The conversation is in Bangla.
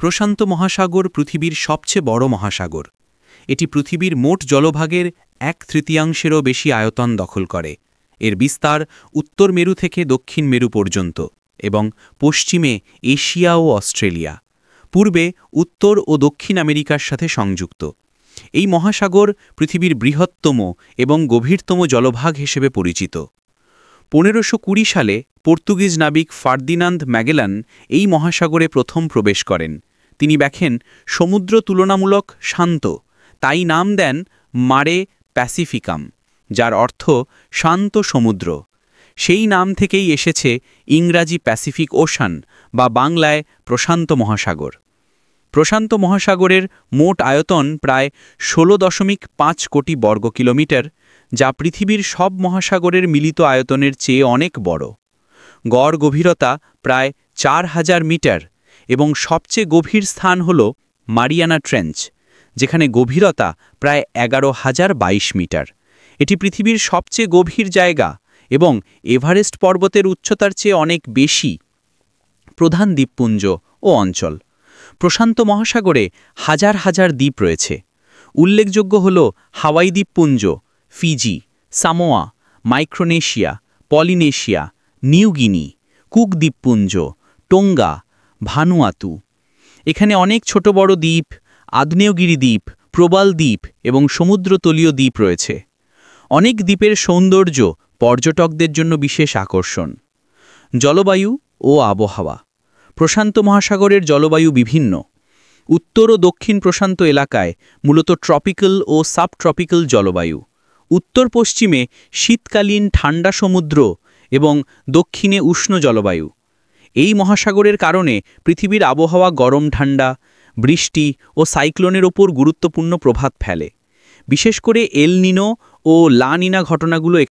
প্রশান্ত মহাসাগর পৃথিবীর সবচেয়ে বড় মহাসাগর। এটি পৃথিবীর মোট জলভাগের 1/3-এরও বেশি আয়তন দখল করে। এর বিস্তার উত্তর মেরু থেকে দক্ষিণ মেরু পর্যন্ত এবং পশ্চিমে এশিয়া ও অস্ট্রেলিয়া, পূর্বে উত্তর ও দক্ষিণ আমেরিকার সাথে সংযুক্ত। এই মহাসাগর পৃথিবীর বৃহত্তম এবং গভীরতম জলভাগ হিসেবে পরিচিত। 1520 সালে পর্তুগিজ নাবিক ফার্দিনান্দ ম্যাগেলান এই মহাসাগরে প্রথম প্রবেশ করেন। তিনি দেখেন সমুদ্র তুলনামূলক শান্ত, তাই নাম দেন মারে প্যাসিফিকাম, যার অর্থ শান্ত সমুদ্র। সেই নাম থেকেই এসেছে ইংরাজি প্যাসিফিক ওশান বা বাংলায় প্রশান্ত মহাসাগর। প্রশান্ত মহাসাগরের মোট আয়তন প্রায় 16.5 কোটি বর্গ কিলোমিটার, যা পৃথিবীর সব মহাসাগরের মিলিত আয়তনের চেয়ে অনেক বড়। গড় গভীরতা প্রায় 4000 মিটার এবং সবচেয়ে গভীর স্থান হল মারিয়ানা ট্রেঞ্চ, যেখানে গভীরতা প্রায় 11,022 মিটার। এটি পৃথিবীর সবচেয়ে গভীর জায়গা এবং এভারেস্ট পর্বতের উচ্চতার চেয়ে অনেক বেশি। প্রধান দ্বীপপুঞ্জ ও অঞ্চল। প্রশান্ত মহাসাগরে হাজার হাজার দ্বীপ রয়েছে। উল্লেখযোগ্য হল হাওয়াই দ্বীপপুঞ্জ, Fiji, Samoa, Micronesia, Polynesia, New Guinea, cook দ্বীপপুঞ্জ, টোঙ্গা, ভানুয়াতু। এখানে অনেক ছোট বড় দ্বীপ, আগ্নেয়গিরি দ্বীপ, প্রবাল দ্বীপ এবং সমুদ্রতলীয় দ্বীপ রয়েছে। অনেক দ্বীপের সৌন্দর্য পর্যটকদের জন্য বিশেষ আকর্ষণ। জলবায়ু ও আবহাওয়া। প্রশান্ত মহাসাগরের জলবায়ু বিভিন্ন। উত্তর ও দক্ষিণ প্রশান্ত এলাকায় মূলত ট্রপিক্যাল ও সাবট্রপিক্যাল জলবায়ু। উত্তর পশ্চিমে শীতকালীন ঠান্ডা সমুদ্র এবং দক্ষিণে উষ্ণ জলবায়ু। এই মহাসাগরের কারণে পৃথিবীর আবহাওয়া গরম ঠান্ডা, বৃষ্টি ও সাইক্লোনের ওপর গুরুত্বপূর্ণ প্রভাব ফেলে। বিশেষ করে এল নিনো ও লা নিনা ঘটনাগুলো